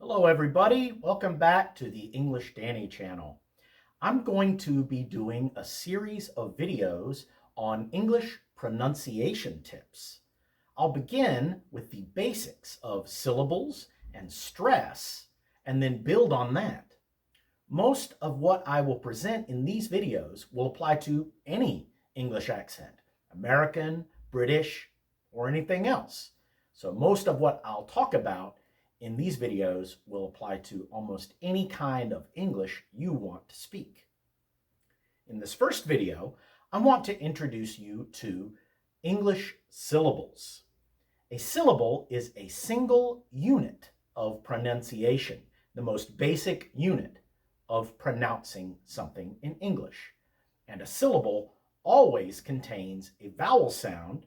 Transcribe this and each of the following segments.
Hello everybody, welcome back to the English Danny channel. I'm going to be doing a series of videos on English pronunciation tips. I'll begin with the basics of syllables and stress and then build on that. Most of what I will present in these videos will apply to any English accent, American, British, or anything else. So most of what I'll talk about in these videos will apply to almost any kind of English you want to speak. In this first video, I want to introduce you to English syllables. A syllable is a single unit of pronunciation, the most basic unit of pronouncing something in English. And a syllable always contains a vowel sound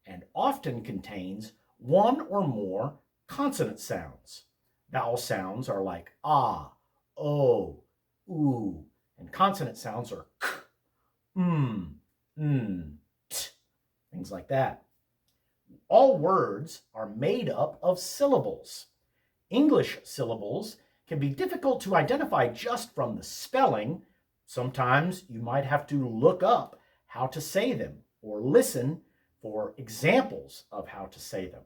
and often contains one or more consonant sounds. Vowel sounds are like ah, o, oo, and consonant sounds are k, t, things like that. All words are made up of syllables. English syllables can be difficult to identify just from the spelling. Sometimes you might have to look up how to say them or listen for examples of how to say them.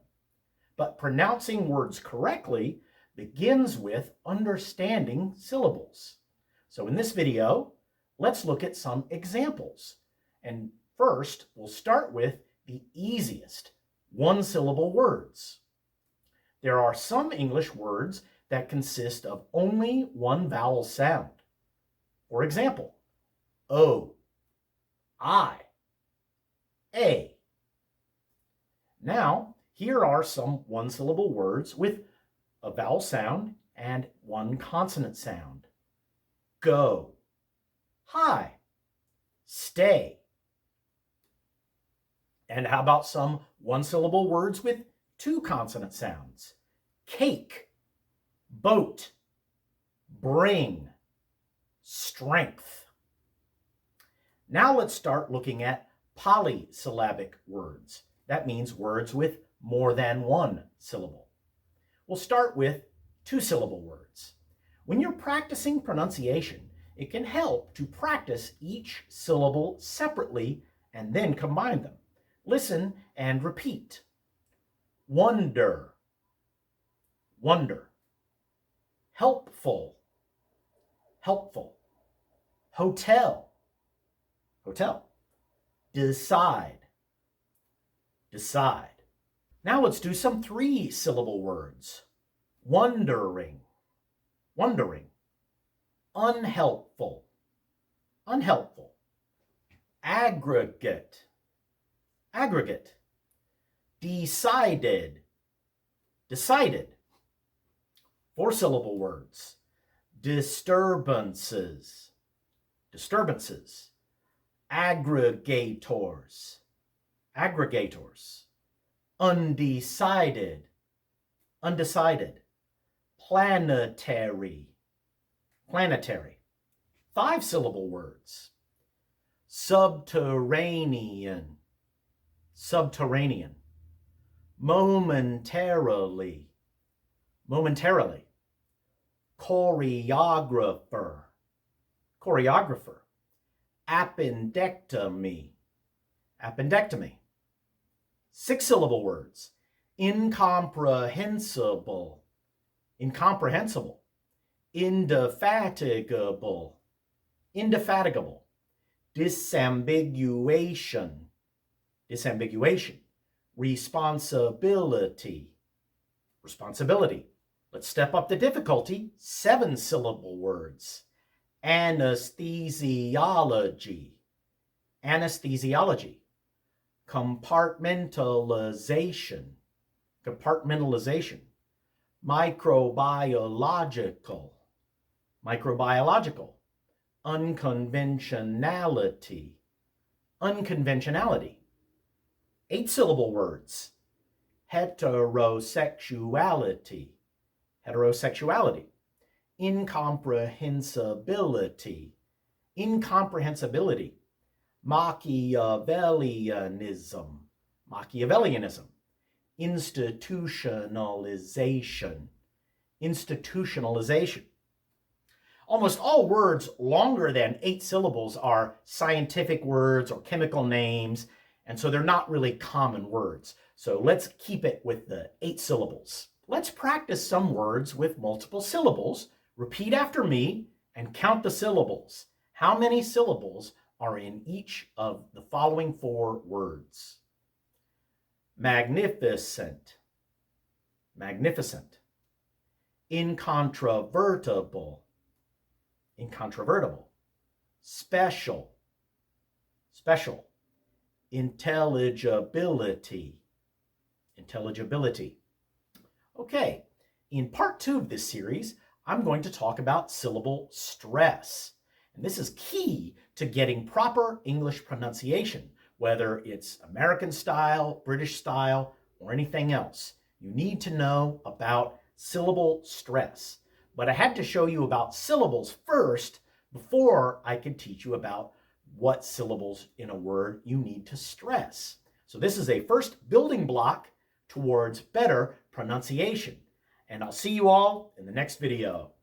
But pronouncing words correctly begins with understanding syllables. So in this video, let's look at some examples. And first, we'll start with the easiest one-syllable words. There are some English words that consist of only one vowel sound. For example, O, I, A. Now, here are some one-syllable words with a vowel sound and one consonant sound. Go, hi, stay. And how about some one-syllable words with two consonant sounds? Cake, boat, bring, strength. Now let's start looking at polysyllabic words. That means words with more than one syllable. We'll start with two-syllable words. When you're practicing pronunciation, it can help to practice each syllable separately and then combine them. Listen and repeat. Wonder, wonder. Helpful, helpful. Hotel, hotel. Decide, decide. Now let's do some three-syllable words. Wondering, wondering. Unhelpful, unhelpful. Aggregate, aggregate. Decided, decided. Four-syllable words. Disturbances, disturbances. Aggregators, aggregators. Undecided, undecided. Planetary, planetary. Five-syllable words. Subterranean, subterranean. Momentarily, momentarily. Choreographer, choreographer. Appendectomy, appendectomy. Six-syllable words. Incomprehensible, incomprehensible. Indefatigable, indefatigable. Disambiguation, disambiguation. Responsibility, responsibility. Let's step up the difficulty. Seven-syllable words. Anesthesiology, anesthesiology. Compartmentalization, compartmentalization. Microbiological, microbiological. Unconventionality, unconventionality. Eight-syllable words. Heterosexuality, heterosexuality. Incomprehensibility, incomprehensibility. Machiavellianism, Machiavellianism. Institutionalization, institutionalization. Almost all words longer than 8 syllables are scientific words or chemical names, and so they're not really common words. So let's keep it with the 8 syllables. Let's practice some words with multiple syllables. Repeat after me and count the syllables. How many syllables are in each of the following 4 words? Magnificent, magnificent. Incontrovertible, incontrovertible. Special, special. Intelligibility, intelligibility. Okay, in part 2 of this series, I'm going to talk about syllable stress. And this is key to getting proper English pronunciation, whether it's American style, British style, or anything else. You need to know about syllable stress. But I had to show you about syllables first before I could teach you about what syllables in a word you need to stress. So this is a first building block towards better pronunciation. And I'll see you all in the next video.